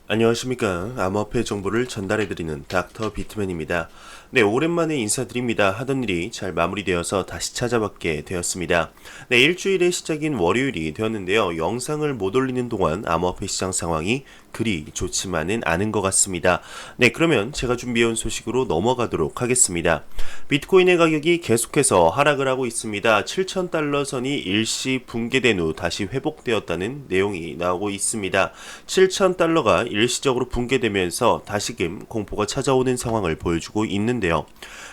안녕하십니까. 암호화폐 정보를 전달해드리는 닥터 비트맨입니다. 네, 오랜만에 인사드립니다. 하던 일이 잘 마무리되어서 다시 찾아뵙게 되었습니다. 네, 일주일의 시작인 월요일이 되었는데요. 영상을 못 올리는 동안 암호화폐 시장 상황이 그리 좋지만은 않은 것 같습니다. 네, 그러면 제가 준비해온 소식으로 넘어가도록 하겠습니다. 비트코인의 가격이 계속해서 하락을 하고 있습니다. 7,000달러 선이 일시 붕괴된 후 다시 회복되었다는 내용이 나오고 있습니다. 7,000달러가 일시적으로 붕괴되면서 다시금 공포가 찾아오는 상황을 보여주고 있는데요.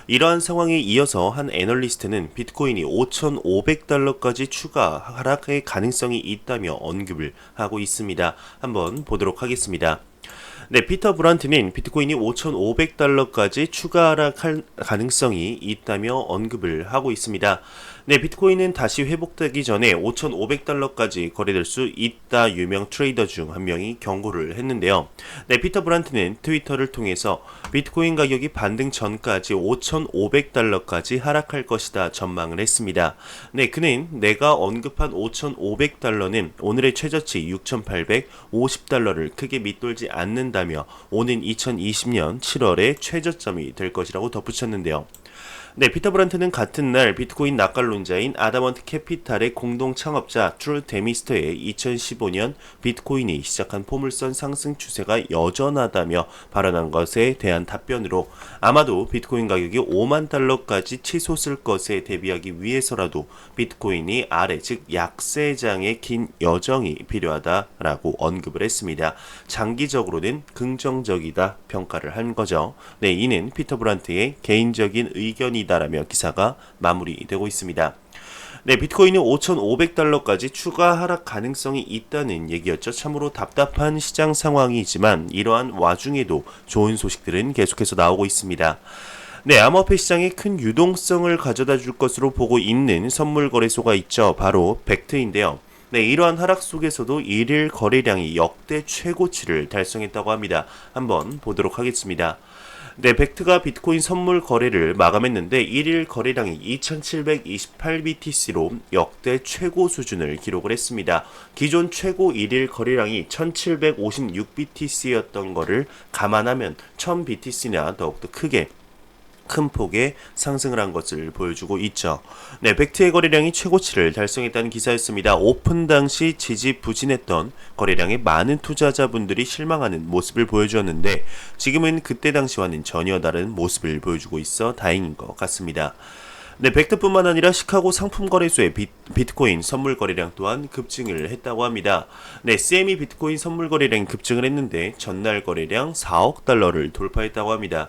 이러한 상황에 이어서 한 애널리스트는 비트코인이 5,500달러까지 추가 하락의 가능성이 있다며 언급을 하고 있습니다. 한번 보도록 하겠습니다. 네, 피터 브란트는 비트코인이 5,500달러까지 추가 하락할 가능성이 있다며 언급을 하고 있습니다. 네, 비트코인은 다시 회복되기 전에 5,500달러까지 거래될 수 있다 유명 트레이더 중 한 명이 경고를 했는데요. 네, 피터 브란트는 트위터를 통해서 비트코인 가격이 반등 전까지 5,500달러까지 하락할 것이다 전망을 했습니다. 네, 그는 내가 언급한 5,500달러는 오늘의 최저치 6,850달러를 크게 밑돌지 않는다며 오는 2020년 7월의 최저점이 될 것이라고 덧붙였는데요. 네, 피터 브란트는 같은 날 비트코인 낙관론자인 아다먼트 캐피탈의 공동 창업자 트루 데미스터의 2015년 비트코인이 시작한 포물선 상승 추세가 여전하다며 발언한 것에 대한 답변으로 아마도 비트코인 가격이 5만 달러까지 치솟을 것에 대비하기 위해서라도 비트코인이 아래 즉 약세장의 긴 여정이 필요하다라고 언급을 했습니다. 장기적으로는 긍정적이다 평가를 한 거죠. 네, 이는 피터 브란트의 개인적인 의견이다라며 기사가 마무리되고 있습니다. 네, 비트코인이 5,500달러까지 추가 하락 가능성이 있다는 얘기였죠. 참으로 답답한 시장 상황이지만 이러한 와중에도 좋은 소식들은 계속해서 나오고 있습니다. 네, 암호화폐 시장에 큰 유동성을 가져다 줄 것으로 보고 있는 선물 거래소가 있죠. 바로 벡트인데요. 네, 이러한 하락 속에서도 일일 거래량이 역대 최고치를 달성했다고 합니다. 한번 보도록 하겠습니다. 네, 벡트가 비트코인 선물 거래를 마감했는데 1일 거래량이 2728BTC로 역대 최고 수준을 기록을 했습니다. 기존 최고 1일 거래량이 1756BTC였던 거를 감안하면 1000BTC나 더욱더 큰 폭의 상승을 한 것을 보여주고 있죠. 네, 벡트의 거래량이 최고치를 달성했다는 기사였습니다. 오픈 당시 지지부진했던 거래량에 많은 투자자분들이 실망하는 모습을 보여주었는데 지금은 그때 당시와는 전혀 다른 모습을 보여주고 있어 다행인 것 같습니다. 네, 벡트뿐만 아니라 시카고 상품거래소의 비트코인 선물 거래량 또한 급증을 했다고 합니다. 네, CME 비트코인 선물 거래량이 급증을 했는데 전날 거래량 4억 달러를 돌파했다고 합니다.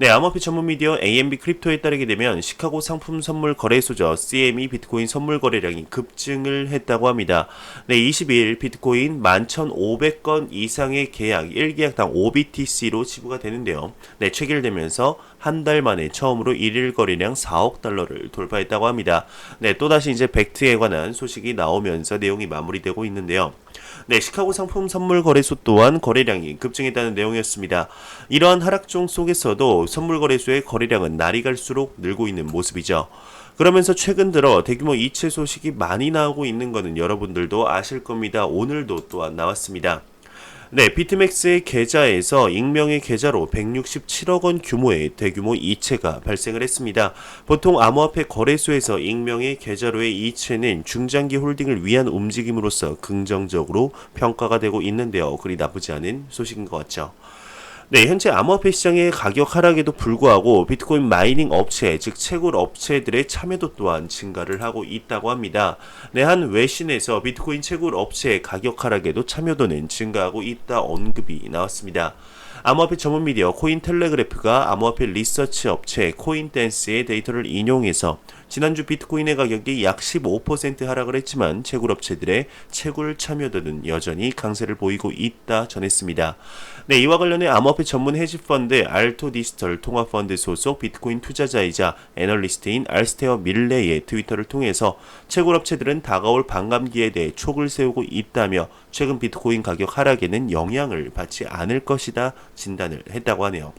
네, 암호화폐 전문 미디어 AMB 크립토에 따르게 되면 시카고 상품 선물 거래소죠. CME 비트코인 선물 거래량이 급증을 했다고 합니다. 네, 22일 비트코인 11,500건 이상의 계약 1계약당 5BTC로 지불가 되는데요. 네, 체결되면서 한 달 만에 처음으로 1일 거래량 4억 달러를 돌파했다고 합니다. 네, 또다시 이제 벡트에 관한 소식이 나오면서 내용이 마무리되고 있는데요. 네, 시카고 상품 선물 거래소 또한 거래량이 급증했다는 내용이었습니다. 이러한 하락종 속에서도 선물 거래소의 거래량은 날이 갈수록 늘고 있는 모습이죠. 그러면서 최근 들어 대규모 이체 소식이 많이 나오고 있는 것은 여러분들도 아실 겁니다. 오늘도 또한 나왔습니다. 네, 비트맥스의 계좌에서 익명의 계좌로 167억 원 규모의 대규모 이체가 발생을 했습니다. 보통 암호화폐 거래소에서 익명의 계좌로의 이체는 중장기 홀딩을 위한 움직임으로서 긍정적으로 평가가 되고 있는데요. 그리 나쁘지 않은 소식인 것 같죠. 네, 현재 암호화폐 시장의 가격 하락에도 불구하고 비트코인 마이닝 업체, 즉 채굴 업체들의 참여도 또한 증가를 하고 있다고 합니다. 네, 한 외신에서 비트코인 채굴 업체의 가격 하락에도 참여도는 증가하고 있다 언급이 나왔습니다. 암호화폐 전문 미디어 코인텔레그래프가 암호화폐 리서치 업체 코인댄스의 데이터를 인용해서 지난주 비트코인의 가격이 약 15% 하락을 했지만 채굴업체들의 채굴 참여도는 여전히 강세를 보이고 있다 전했습니다. 네, 이와 관련해 암호화폐 전문 헤지펀드 알토디지털 통화펀드 소속 비트코인 투자자이자 애널리스트인 알스테어 밀레의 트위터를 통해서 채굴업체들은 다가올 반감기에 대해 촉을 세우고 있다며 최근 비트코인 가격 하락에는 영향을 받지 않을 것이다 진단을 했다고 하네요.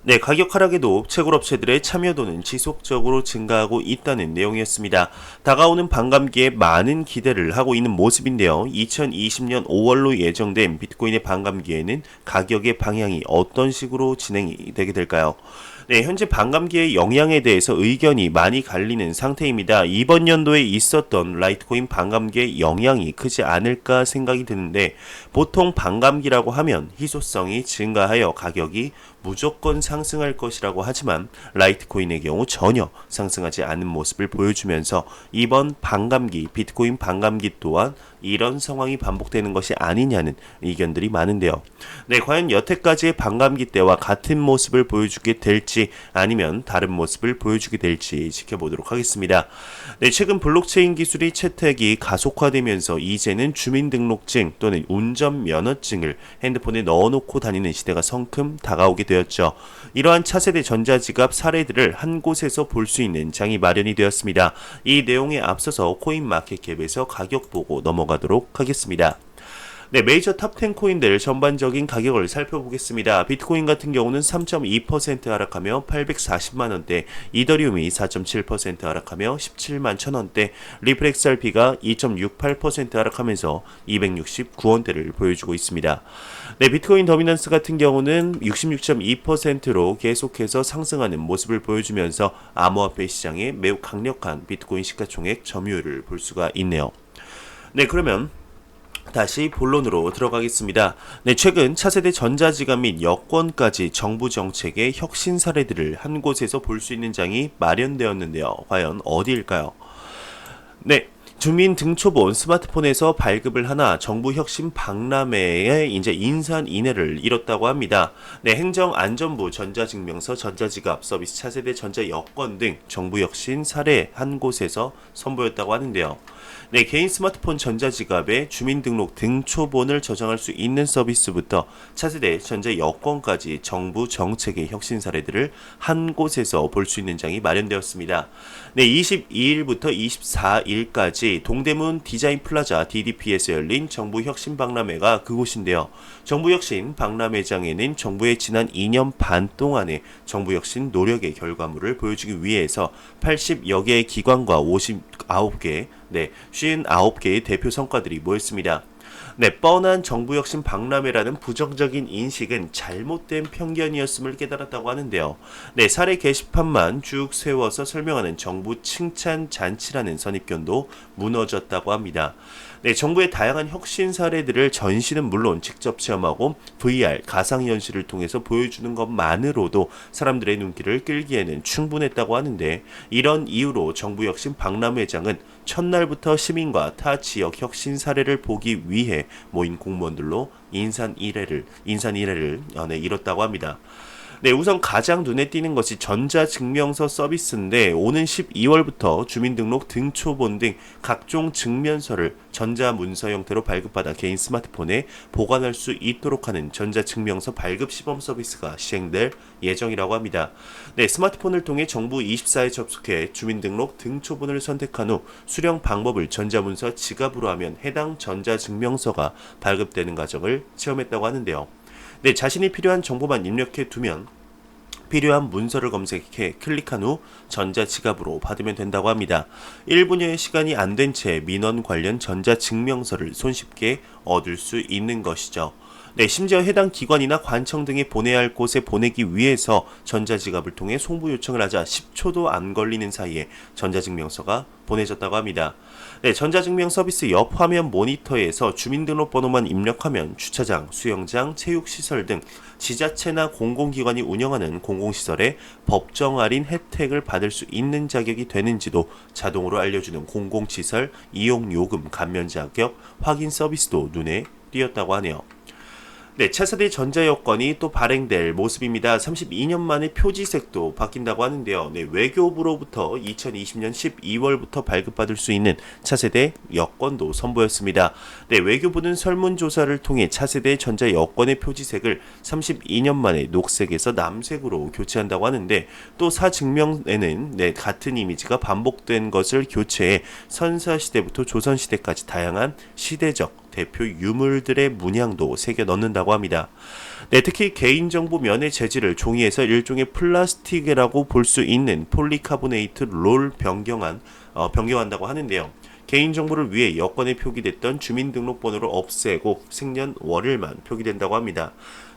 네, 가격 하락에도 채굴업체들의 참여도는 지속적으로 증가하고 있다는 내용이었습니다. 다가오는 반감기에 많은 기대를 하고 있는 모습인데요. 2020년 5월로 예정된 비트코인의 반감기에는 가격의 방향이 어떤 식으로 진행이 되게 될까요? 네, 현재 반감기의 영향에 대해서 의견이 많이 갈리는 상태입니다. 이번 연도에 있었던 라이트코인 반감기의 영향이 크지 않을까 생각이 드는데, 보통 반감기라고 하면 희소성이 증가하여 가격이 무조건 상승할 것이라고 하지만 라이트코인의 경우 전혀 상승하지 않은 모습을 보여주면서 이번 반감기, 비트코인 반감기 또한 이런 상황이 반복되는 것이 아니냐는 의견들이 많은데요. 네, 과연 여태까지의 반감기 때와 같은 모습을 보여주게 될지 아니면 다른 모습을 보여주게 될지 지켜보도록 하겠습니다. 네, 최근 블록체인 기술이 채택이 가속화되면서 이제는 주민등록증 또는 운전면허증을 핸드폰에 넣어놓고 다니는 시대가 성큼 다가오게 되었죠. 이러한 차세대 전자지갑 사례들을 한 곳에서 볼 수 있는 장이 마련이 되었습니다. 이 내용에 앞서서 코인마켓캡에서 가격 보고 넘어가도록 하겠습니다. 네, 메이저 탑10 코인들 전반적인 가격을 살펴보겠습니다. 비트코인 같은 경우는 3.2% 하락하며 840만원대, 이더리움이 4.7% 하락하며 17만 1000원대, 리플 XRP가 2.68% 하락하면서 269원대를 보여주고 있습니다. 네, 비트코인 더미넌스 같은 경우는 66.2%로 계속해서 상승하는 모습을 보여주면서 암호화폐 시장에 매우 강력한 비트코인 시가총액 점유율을 볼 수가 있네요. 네, 그러면 다시 본론으로 들어가겠습니다. 네, 최근 차세대 전자지갑 및 여권까지 정부 정책의 혁신 사례들을 한 곳에서 볼 수 있는 장이 마련되었는데요. 과연 어디일까요? 네, 주민등초본 스마트폰에서 발급을 하나 정부 혁신 박람회에 이제 인산인해를 이뤘다고 합니다. 네, 행정안전부 전자증명서, 전자지갑 서비스, 차세대 전자여권 등 정부 혁신 사례 한 곳에서 선보였다고 하는데요. 네, 개인 스마트폰 전자지갑에 주민등록 등초본을 저장할 수 있는 서비스부터 차세대 전자여권까지 정부 정책의 혁신 사례들을 한 곳에서 볼 수 있는 장이 마련되었습니다. 네, 22일부터 24일까지 동대문 디자인 플라자 DDP에서 열린 정부 혁신 박람회가 그곳인데요. 정부 혁신 박람회장에는 정부의 지난 2년 반 동안의 정부 혁신 노력의 결과물을 보여주기 위해서 80여 개의 기관과 59개, 59개의 대표 성과들이 모였습니다. 네, 뻔한 정부 혁신 박람회라는 부정적인 인식은 잘못된 편견이었음을 깨달았다고 하는데요. 네, 사례 게시판만 쭉 세워서 설명하는 정부 칭찬 잔치라는 선입견도 무너졌다고 합니다. 네, 정부의 다양한 혁신 사례들을 전시는 물론 직접 체험하고 VR, 가상현실을 통해서 보여주는 것만으로도 사람들의 눈길을 끌기에는 충분했다고 하는데, 이런 이유로 정부 혁신 박람회장은 첫날부터 시민과 타 지역 혁신 사례를 보기 위해 모인 공무원들로 인산인해를 이뤘다고 합니다. 네, 우선 가장 눈에 띄는 것이 전자증명서 서비스인데, 오는 12월부터 주민등록 등초본 등 각종 증명서를 전자문서 형태로 발급받아 개인 스마트폰에 보관할 수 있도록 하는 전자증명서 발급 시범 서비스가 시행될 예정이라고 합니다. 네, 스마트폰을 통해 정부 24에 접속해 주민등록 등초본을 선택한 후 수령 방법을 전자문서 지갑으로 하면 해당 전자증명서가 발급되는 과정을 체험했다고 하는데요. 네, 자신이 필요한 정보만 입력해 두면 필요한 문서를 검색해 클릭한 후 전자지갑으로 받으면 된다고 합니다. 1분여의 시간이 안 된 채 민원 관련 전자증명서를 손쉽게 얻을 수 있는 것이죠. 네, 심지어 해당 기관이나 관청 등에 보내야 할 곳에 보내기 위해서 전자지갑을 통해 송부 요청을 하자 10초도 안 걸리는 사이에 전자증명서가 보내졌다고 합니다. 네, 전자증명 서비스 옆 화면 모니터에서 주민등록번호만 입력하면 주차장, 수영장, 체육시설 등 지자체나 공공기관이 운영하는 공공시설에 법정 할인 혜택을 받을 수 있는 자격이 되는지도 자동으로 알려주는 공공시설 이용요금 감면 자격 확인 서비스도 눈에 띄었다고 하네요. 네, 차세대 전자여권이 또 발행될 모습입니다. 32년 만에 표지색도 바뀐다고 하는데요. 네, 외교부로부터 2020년 12월부터 발급받을 수 있는 차세대 여권도 선보였습니다. 네, 외교부는 설문조사를 통해 차세대 전자여권의 표지색을 32년 만에 녹색에서 남색으로 교체한다고 하는데, 또 사증명에는 같은 이미지가 반복된 것을 교체해 선사시대부터 조선시대까지 다양한 시대적 대표 유물들의 문양도 새겨 넣는다고 합니다. 네, 특히 개인정보 면의 재질을 종이에서 일종의 플라스틱이라고 볼 수 있는 폴리카보네이트로 변경한다고 하는데요. 개인정보를 위해 여권에 표기됐던 주민등록번호를 없애고 생년월일만 표기된다고 합니다.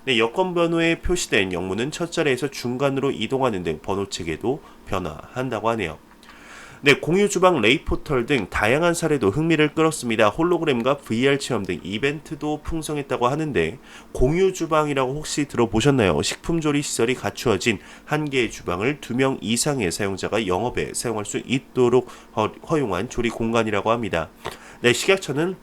네, 여권 번호에 표시된 영문은 첫 자리에서 중간으로 이동하는 등 번호체계도 변화한다고 하네요. 네, 공유 주방 레이포털 등 다양한 사례도 흥미를 끌었습니다. 홀로그램과 VR 체험 등 이벤트도 풍성했다고 하는데 공유 주방이라고 혹시 들어보셨나요? 식품조리 시설이 갖추어진 한 개의 주방을 2명 이상의 사용자가 영업에 사용할 수 있도록 허용한 조리 공간이라고 합니다. 네, 식약처는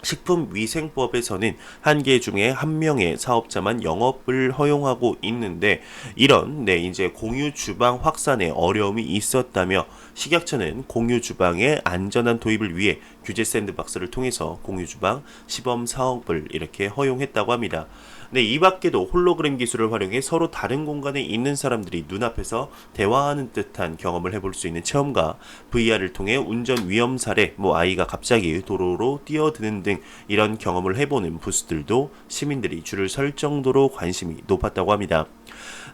식품위생법에서는 한 개 중에 한 명의 사업자만 영업을 허용하고 있는데 이런 이제 공유 주방 확산에 어려움이 있었다며 식약처는 공유 주방의 안전한 도입을 위해 규제 샌드박스를 통해서 공유 주방 시범 사업을 이렇게 허용했다고 합니다. 네, 이 밖에도 홀로그램 기술을 활용해 서로 다른 공간에 있는 사람들이 눈앞에서 대화하는 듯한 경험을 해볼 수 있는 체험과 VR을 통해 운전 위험 사례, 아이가 갑자기 도로로 뛰어드는 등 이런 경험을 해보는 부스들도 시민들이 줄을 설 정도로 관심이 높았다고 합니다.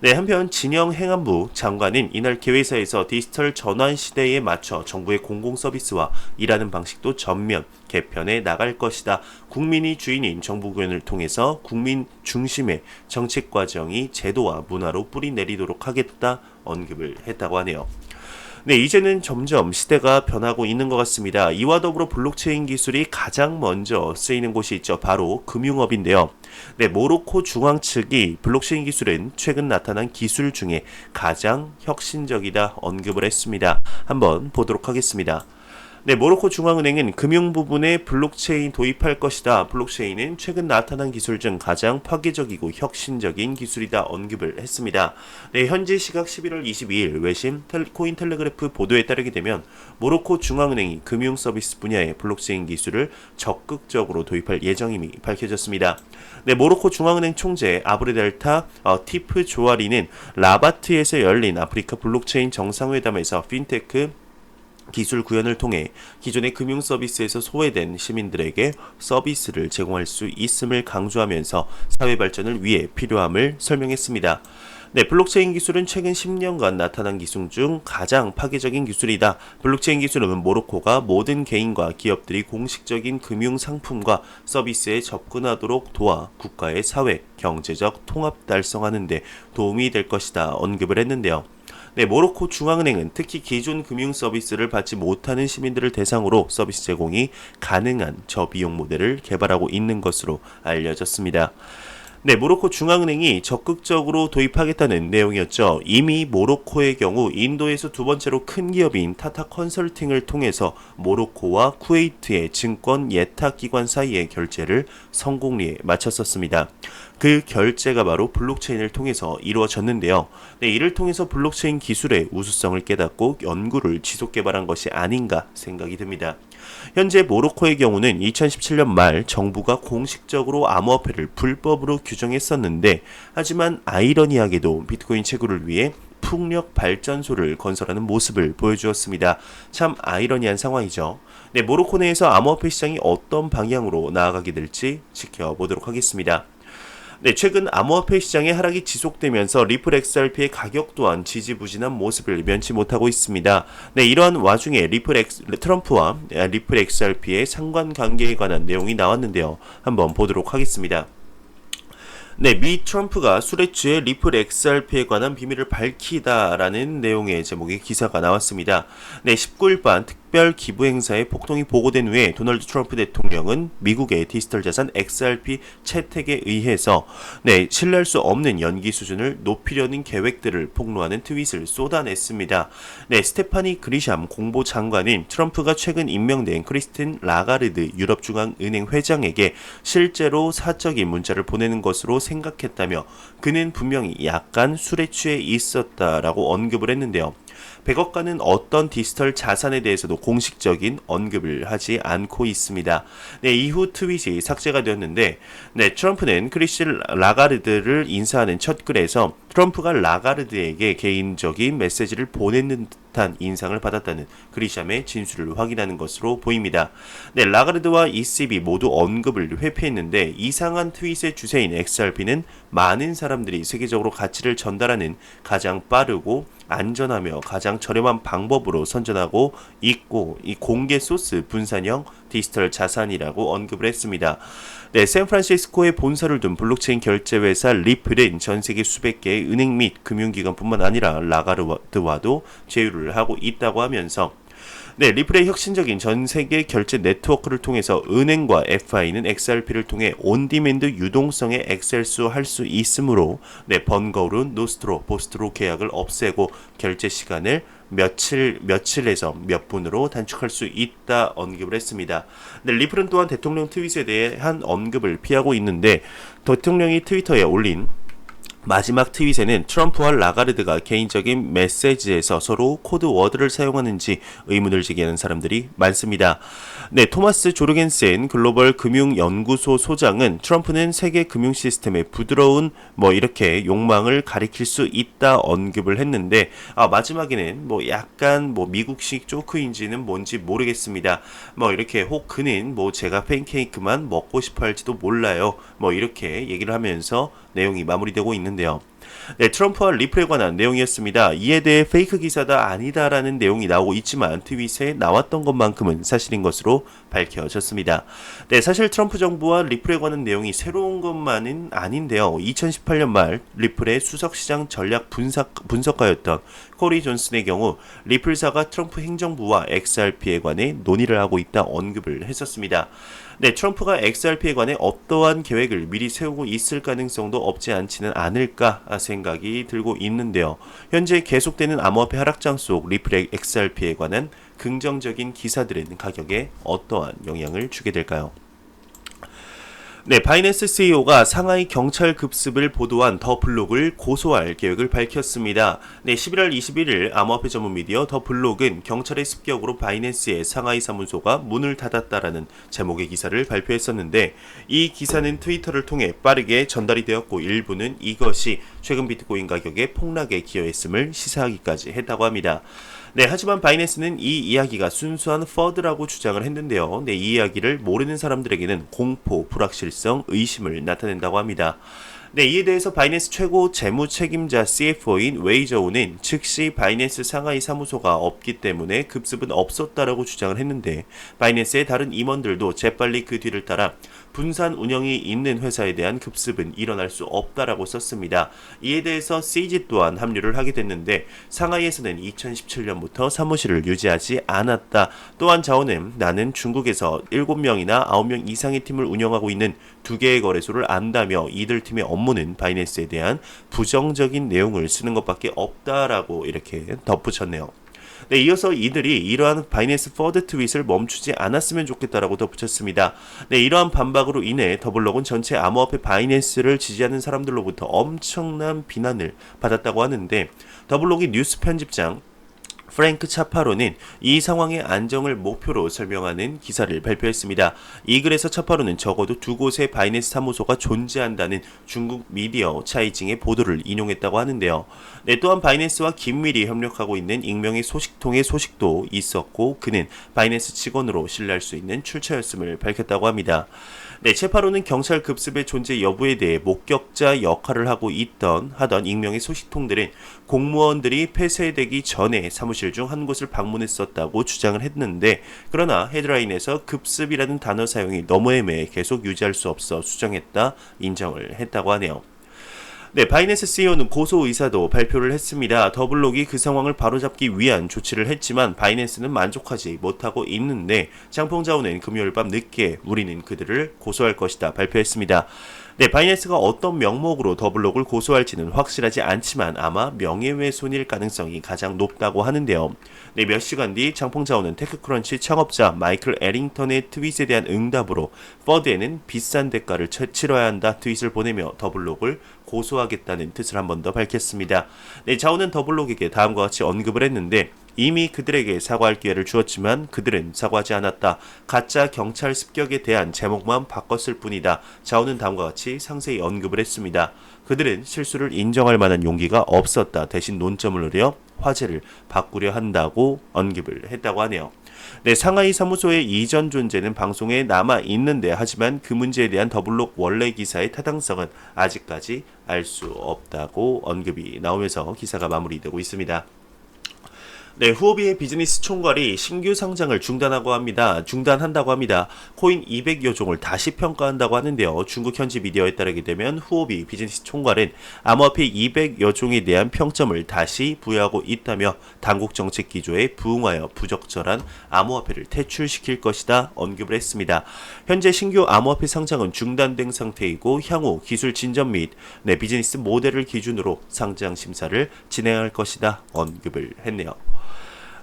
네, 한편 진영 행안부 장관은 이날 개회사에서 디지털 전환 시대에 맞춰 정부의 공공서비스와 일하는 방식도 전면 개편해 나갈 것이다. 국민이 주인인 정부군을 통해서 국민 중심의 정책 과정이 제도와 문화로 뿌리 내리도록 하겠다 언급을 했다고 하네요. 네, 이제는 점점 시대가 변하고 있는 것 같습니다. 이와 더불어 블록체인 기술이 가장 먼저 쓰이는 곳이 있죠. 바로 금융업인데요. 네, 모로코 중앙 측이 블록체인 기술은 최근 나타난 기술 중에 가장 혁신적이다 언급을 했습니다. 한번 보도록 하겠습니다. 네, 모로코 중앙은행은 금융 부분에 블록체인 도입할 것이다. 블록체인은 최근 나타난 기술 중 가장 파괴적이고 혁신적인 기술이다 언급을 했습니다. 네, 현지 시각 11월 22일 외신 코인텔레그래프 보도에 따르게 되면 모로코 중앙은행이 금융 서비스 분야의 블록체인 기술을 적극적으로 도입할 예정임이 밝혀졌습니다. 네, 모로코 중앙은행 총재 아브르델타 티프 조아리는 라바트에서 열린 아프리카 블록체인 정상회담에서 핀테크 기술 구현을 통해 기존의 금융 서비스에서 소외된 시민들에게 서비스를 제공할 수 있음을 강조하면서 사회 발전을 위해 필요함을 설명했습니다. 네, 블록체인 기술은 최근 10년간 나타난 기술 중 가장 파괴적인 기술이다. 블록체인 기술은 모로코가 모든 개인과 기업들이 공식적인 금융 상품과 서비스에 접근하도록 도와 국가의 사회, 경제적 통합 달성하는 데 도움이 될 것이다 언급을 했는데요. 네, 모로코 중앙은행은 특히 기존 금융 서비스를 받지 못하는 시민들을 대상으로 서비스 제공이 가능한 저비용 모델을 개발하고 있는 것으로 알려졌습니다. 네, 모로코 중앙은행이 적극적으로 도입하겠다는 내용이었죠. 이미 모로코의 경우 인도에서 두 번째로 큰 기업인 타타 컨설팅을 통해서 모로코와 쿠웨이트의 증권 예탁기관 사이의 결제를 성공리에 마쳤었습니다. 그 결제가 바로 블록체인을 통해서 이루어졌는데요. 네, 이를 통해서 블록체인 기술의 우수성을 깨닫고 연구를 지속 개발한 것이 아닌가 생각이 듭니다. 현재 모로코의 경우는 2017년 말 정부가 공식적으로 암호화폐를 불법으로 규정했었는데 하지만 아이러니하게도 비트코인 채굴을 위해 풍력 발전소를 건설하는 모습을 보여주었습니다. 참 아이러니한 상황이죠. 네, 모로코 내에서 암호화폐 시장이 어떤 방향으로 나아가게 될지 지켜보도록 하겠습니다. 네, 최근 암호화폐 시장의 하락이 지속되면서 리플 XRP의 가격 또한 지지부진한 모습을 면치 못하고 있습니다. 네, 이러한 와중에 트럼프와 리플 XRP의 상관관계에 관한 내용이 나왔는데요. 한번 보도록 하겠습니다. 네, 미 트럼프가 술에 취해 리플 XRP에 관한 비밀을 밝히다라는 내용의 제목의 기사가 나왔습니다. 네, 19일 밤 특별 기부 행사에 폭동이 보고된 후에 도널드 트럼프 대통령은 미국의 디지털 자산 XRP 채택에 의해서 신뢰할 수 없는 연기 수준을 높이려는 계획들을 폭로하는 트윗을 쏟아냈습니다. 네, 스테파니 그리샴 공보장관은 트럼프가 최근 임명된 크리스틴 라가르드 유럽중앙은행 회장에게 실제로 사적인 문자를 보내는 것으로 생각했다며 그는 분명히 약간 술에 취해 있었다라고 언급을 했는데요. 백악관은 어떤 디지털 자산에 대해서도 공식적인 언급을 하지 않고 있습니다. 네, 이후 트윗이 삭제가 되었는데 트럼프는 크리스틴 라가르드를 인사하는 첫 글에서 트럼프가 라가르드에게 개인적인 메시지를 보냈는 못한 인상을 받았다는 그리샴의 진술을 확인하는 것으로 보입니다. 네, 라가르드와 ECB 모두 언급을 회피했는데 이상한 트윗의 주체인 XRP는 많은 사람들이 세계적으로 가치를 전달하는 가장 빠르고 안전하며 가장 저렴한 방법으로 선전하고 있고 이 공개 소스 분산형 디지털 자산이라고 언급을 했습니다. 네, 샌프란시스코에 본사를 둔 블록체인 결제 회사 리플은 전 세계 수백 개의 은행 및 금융기관뿐만 아니라 라가르드와도 제휴를 하고 있다고 하면서 네, 리플의 혁신적인 전 세계 결제 네트워크를 통해서 은행과 FI는 XRP를 통해 온디맨드 유동성의 엑셀수할 수 있으므로 네, 번거로운 노스트로, 포스트로 계약을 없애고 결제 시간을 며칠에서 몇 분으로 단축할 수 있다 언급을 했습니다. 네, 리플은 또한 대통령 트윗에 대한 언급을 피하고 있는데 대통령이 트위터에 올린 마지막 트윗에는 트럼프와 라가르드가 개인적인 메시지에서 서로 코드 워드를 사용하는지 의문을 제기하는 사람들이 많습니다. 네, 토마스 조르겐센 글로벌 금융연구소 소장은 트럼프는 세계 금융 시스템의 부드러운 이렇게 욕망을 가리킬 수 있다 언급을 했는데 마지막에는 약간 미국식 조크인지는 뭔지 모르겠습니다. 이렇게 혹 그는 제가 팬케이크만 먹고 싶어 할지도 몰라요. 이렇게 얘기를 하면서 내용이 마무리되고 있는데요. 네, 트럼프와 리플에 관한 내용이었습니다. 이에 대해 페이크 기사다 아니다라는 내용이 나오고 있지만 트윗에 나왔던 것만큼은 사실인 것으로 밝혀졌습니다. 네, 사실 트럼프 정부와 리플에 관한 내용이 새로운 것만은 아닌데요. 2018년 말 리플의 수석시장 전략 분석가였던 코리 존슨의 경우 리플사가 트럼프 행정부와 XRP에 관해 논의를 하고 있다 언급을 했었습니다. 네, 트럼프가 XRP에 관해 어떠한 계획을 미리 세우고 있을 가능성도 없지 않지는 않을까 생각이 들고 있는데요. 현재 계속되는 암호화폐 하락장 속 리플의 XRP에 관한 긍정적인 기사들은 가격에 어떠한 영향을 주게 될까요? 네, 바이낸스 CEO가 상하이 경찰 급습을 보도한 더 블록을 고소할 계획을 밝혔습니다. 네, 11월 21일 암호화폐 전문 미디어 더 블록은 경찰의 습격으로 바이낸스의 상하이 사무소가 문을 닫았다라는 제목의 기사를 발표했었는데 이 기사는 트위터를 통해 빠르게 전달이 되었고 일부는 이것이 최근 비트코인 가격의 폭락에 기여했음을 시사하기까지 했다고 합니다. 네, 하지만 바이낸스는 이 이야기가 순수한 퍼드라고 주장을 했는데요. 네, 이 이야기를 모르는 사람들에게는 공포, 불확실성, 의심을 나타낸다고 합니다. 네, 이에 대해서 바이낸스 최고 재무 책임자 CFO인 웨이 저우는 즉시 바이낸스 상하이 사무소가 없기 때문에 급습은 없었다라고 주장을 했는데 바이낸스의 다른 임원들도 재빨리 그 뒤를 따라 분산 운영이 있는 회사에 대한 급습은 일어날 수 없다라고 썼습니다. 이에 대해서 CG 또한 합류를 하게 됐는데 상하이에서는 2017년부터 사무실을 유지하지 않았다. 또한 자오는 나는 중국에서 7명이나 9명 이상의 팀을 운영하고 있는 2개의 거래소를 안다며 이들 팀의 업무는 바이낸스에 대한 부정적인 내용을 쓰는 것밖에 없다라고 이렇게 덧붙였네요. 네, 이어서 이들이 이러한 바이낸스 퍼드 트윗을 멈추지 않았으면 좋겠다라고 덧붙였습니다. 네, 이러한 반박으로 인해 더블록은 전체 암호화폐 바이낸스를 지지하는 사람들로부터 엄청난 비난을 받았다고 하는데 더블록의 뉴스 편집장 프랭크 차파로는 이 상황의 안정을 목표로 설명하는 기사를 발표했습니다. 이 글에서 차파로는 적어도 2곳의 바이낸스 사무소가 존재한다는 중국 미디어 차이징의 보도를 인용했다고 하는데요. 네, 또한 바이낸스와 긴밀히 협력하고 있는 익명의 소식통의 소식도 있었고 그는 바이낸스 직원으로 신뢰할 수 있는 출처였음을 밝혔다고 합니다. 네, 체파로는 경찰 급습의 존재 여부에 대해 목격자 역할을 하던 익명의 소식통들은 공무원들이 폐쇄되기 전에 사무실 중 한 곳을 방문했었다고 주장을 했는데 그러나 헤드라인에서 급습이라는 단어 사용이 너무 애매해 계속 유지할 수 없어 수정했다 인정을 했다고 하네요. 네, 바이낸스 CEO는 고소 의사도 발표를 했습니다. 더블록이 그 상황을 바로잡기 위한 조치를 했지만 바이낸스는 만족하지 못하고 있는데 장펑자오는 금요일 밤 늦게 우리는 그들을 고소할 것이다 발표했습니다. 네, 바이낸스가 어떤 명목으로 더블록을 고소할지는 확실하지 않지만 아마 명예훼손일 가능성이 가장 높다고 하는데요. 네, 몇 시간 뒤 장펑자오는 테크크런치 창업자 마이클 에링턴의 트윗에 대한 응답으로 퍼드에는 비싼 대가를 치러야 한다 트윗을 보내며 더블록을 고소하겠다는 뜻을 한 번 더 밝혔습니다. 네, 자오는 더블록에게 다음과 같이 언급을 했는데 이미 그들에게 사과할 기회를 주었지만 그들은 사과하지 않았다. 가짜 경찰 습격에 대한 제목만 바꿨을 뿐이다. 자오는 다음과 같이 상세히 언급을 했습니다. 그들은 실수를 인정할 만한 용기가 없었다. 대신 논점을 노려 화제를 바꾸려 한다고 언급을 했다고 하네요. 네, 상하이 사무소의 이전 존재는 방송에 남아 있는데 하지만 그 문제에 대한 더블록 원래 기사의 타당성은 아직까지 알 수 없다고 언급이 나오면서 기사가 마무리되고 있습니다. 네, 후오비의 비즈니스 총괄이 신규 상장을 중단한다고 합니다. 코인 200여 종을 다시 평가한다고 하는데요. 중국 현지 미디어에 따르게 되면 후오비 비즈니스 총괄은 암호화폐 200여 종에 대한 평점을 다시 부여하고 있다며 당국 정책 기조에 부응하여 부적절한 암호화폐를 퇴출시킬 것이다 언급을 했습니다. 현재 신규 암호화폐 상장은 중단된 상태이고 향후 기술 진전 및 비즈니스 모델을 기준으로 상장 심사를 진행할 것이다 언급을 했네요.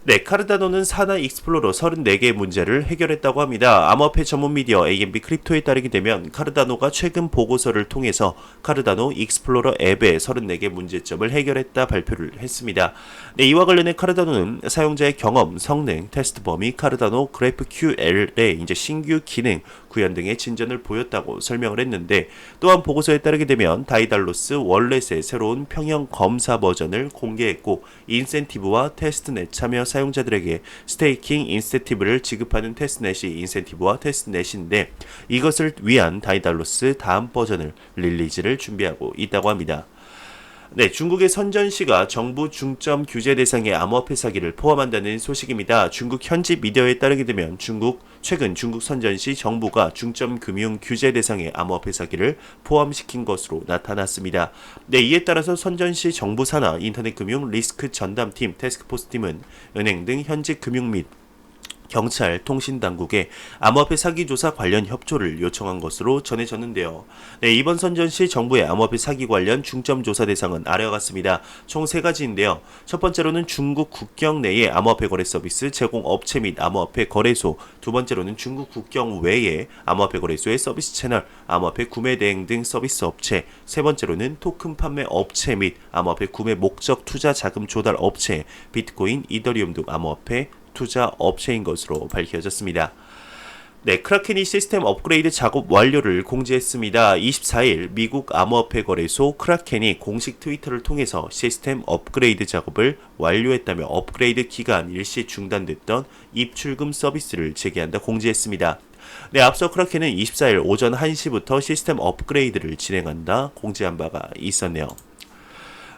네, 카르다노는 사나 익스플로러 34개의 문제를 해결했다고 합니다. 암호화폐 전문 미디어 AMB 크립토에 따르게 되면 카르다노가 최근 보고서를 통해서 카르다노 익스플로러 앱의 34개 문제점을 해결했다 발표를 했습니다. 네, 이와 관련해 카르다노는 사용자의 경험, 성능, 테스트 범위, 카르다노 GraphQL의 신규 기능, 구현 등의 진전을 보였다고 설명을 했는데 또한 보고서에 따르게 되면 다이달로스 월렛의 새로운 평형 검사 버전을 공개했고 인센티브와 테스트넷 참여 사용자들에게 스테이킹 인센티브를 지급하는 테스트넷이 인센티브와 테스트넷인데 이것을 위한 다이달로스 다음 버전을 릴리즈를 준비하고 있다고 합니다. 네, 중국의 선전시가 정부 중점 규제 대상의 암호화폐 사기를 포함한다는 소식입니다. 중국 현지 미디어에 따르게 되면 최근 중국 선전시 정부가 중점 금융 규제 대상의 암호화폐 사기를 포함시킨 것으로 나타났습니다. 네, 이에 따라서 선전시 정부 산하 인터넷 금융 리스크 전담팀 태스크포스팀은 은행 등 현지 금융 및 경찰, 통신당국에 암호화폐 사기 조사 관련 협조를 요청한 것으로 전해졌는데요. 네, 이번 선전시 정부의 암호화폐 사기 관련 중점 조사 대상은 아래와 같습니다. 총 3가지인데요. 첫 번째로는 중국 국경 내의 암호화폐 거래 서비스 제공 업체 및 암호화폐 거래소, 두 번째로는 중국 국경 외의 암호화폐 거래소의 서비스 채널, 암호화폐 구매 대행 등 서비스 업체, 세 번째로는 토큰 판매 업체 및 암호화폐 구매 목적 투자 자금 조달 업체, 비트코인, 이더리움 등 암호화폐 투자 업체인 것으로 밝혀졌습니다. 네, 크라켄이 시스템 업그레이드 작업 완료를 공지했습니다. 24일 미국 암호화폐 거래소 크라켄이 공식 트위터를 통해서 시스템 업그레이드 작업을 완료했다며 업그레이드 기간 일시 중단됐던 입출금 서비스를 재개한다 공지했습니다. 네, 앞서 크라켄은 24일 오전 1시부터 시스템 업그레이드를 진행한다 공지한 바가 있었네요.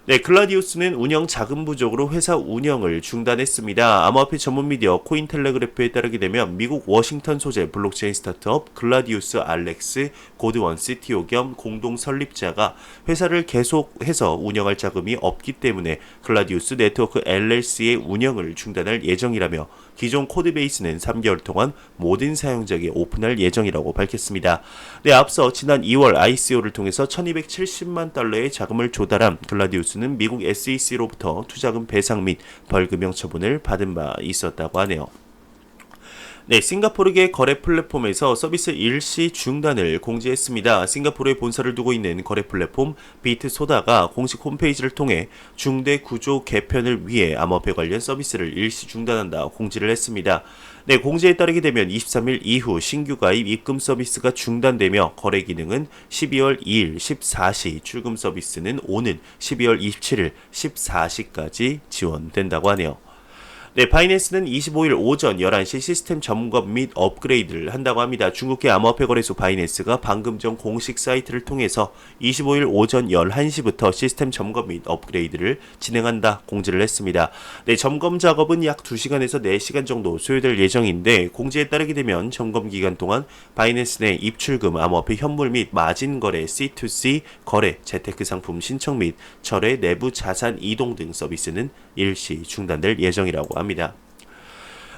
네, 글라디우스는 운영 자금 부족으로 회사 운영을 중단했습니다. 암호화폐 전문 미디어 코인텔레그래프에 따르게 되면 미국 워싱턴 소재 블록체인 스타트업 글라디우스 알렉스 고드원 CTO 겸 공동 설립자가 회사를 계속해서 운영할 자금이 없기 때문에 글라디우스 네트워크 LLC의 운영을 중단할 예정이라며 기존 코드베이스는 3개월 동안 모든 사용자에게 오픈할 예정이라고 밝혔습니다. 네, 앞서 지난 2월 ICO를 통해서 1270만 달러의 자금을 조달한 글라디우스는 미국 SEC로부터 투자금 배상 및 벌금형 처분을 받은 바 있었다고 하네요. 네, 싱가포르계 거래 플랫폼에서 서비스 일시 중단을 공지했습니다. 싱가포르에 본사를 두고 있는 거래 플랫폼 비트소다가 공식 홈페이지를 통해 중대 구조 개편을 위해 암호화폐 관련 서비스를 일시 중단한다 공지를 했습니다. 네, 공지에 따르게 되면 23일 이후 신규 가입 입금 서비스가 중단되며 거래 기능은 12월 2일 14시, 출금 서비스는 오는 12월 27일 14시까지 지원된다고 하네요. 네, 바이낸스는 25일 오전 11시 시스템 점검 및 업그레이드를 한다고 합니다. 중국계 암호화폐 거래소 바이낸스가 방금 전 공식 사이트를 통해서 25일 오전 11시부터 시스템 점검 및 업그레이드를 진행한다 공지를 했습니다. 네, 점검 작업은 약 2시간에서 4시간 정도 소요될 예정인데 공지에 따르게 되면 점검 기간 동안 바이낸스 내 입출금, 암호화폐 현물 및 마진 거래, C2C 거래, 재테크 상품 신청 및 철회 내부 자산 이동 등 서비스는 일시 중단될 예정이라고 합니다.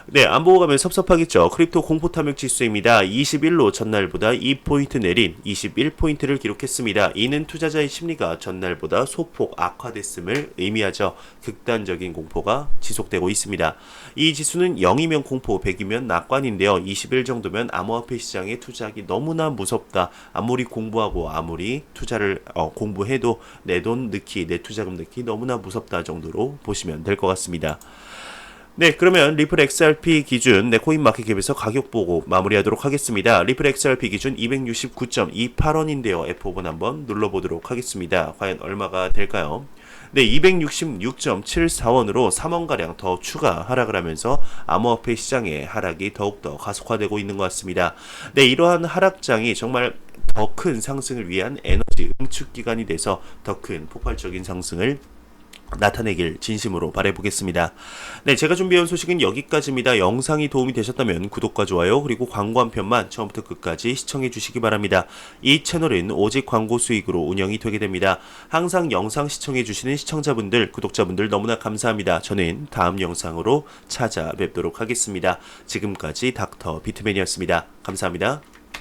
네, 안 보고 가면 섭섭하겠죠. 크립토 공포 탐욕 지수입니다. 21로 전날보다 2포인트 내린 21포인트를 기록했습니다. 이는 투자자의 심리가 전날보다 소폭 악화됐음을 의미하죠. 극단적인 공포가 지속되고 있습니다. 이 지수는 0이면 공포, 100이면 낙관인데요. 20일 정도면 암호화폐 시장에 투자하기 너무나 무섭다. 아무리 공부하고 아무리 투자를 공부해도 내 돈 넣기, 내 투자금 넣기 너무나 무섭다 정도로 보시면 될 것 같습니다. 네, 그러면 리플 XRP 기준 코인마켓캡에서 가격 보고 마무리하도록 하겠습니다. 리플 XRP 기준 269.28원인데요. F5번 한번 눌러보도록 하겠습니다. 과연 얼마가 될까요? 네, 266.74원으로 3원가량 더 추가 하락을 하면서 암호화폐 시장의 하락이 더욱더 가속화되고 있는 것 같습니다. 네, 이러한 하락장이 정말 더 큰 상승을 위한 에너지 응축 기간이 돼서 더 큰 폭발적인 상승을 나타내길 진심으로 바라보겠습니다. 네, 제가 준비해온 소식은 여기까지입니다. 영상이 도움이 되셨다면 구독과 좋아요 그리고 광고 한 편만 처음부터 끝까지 시청해 주시기 바랍니다. 이 채널은 오직 광고 수익으로 운영이 되게 됩니다. 항상 영상 시청해 주시는 시청자분들, 구독자분들 너무나 감사합니다. 저는 다음 영상으로 찾아뵙도록 하겠습니다. 지금까지 닥터 비트맨이었습니다. 감사합니다.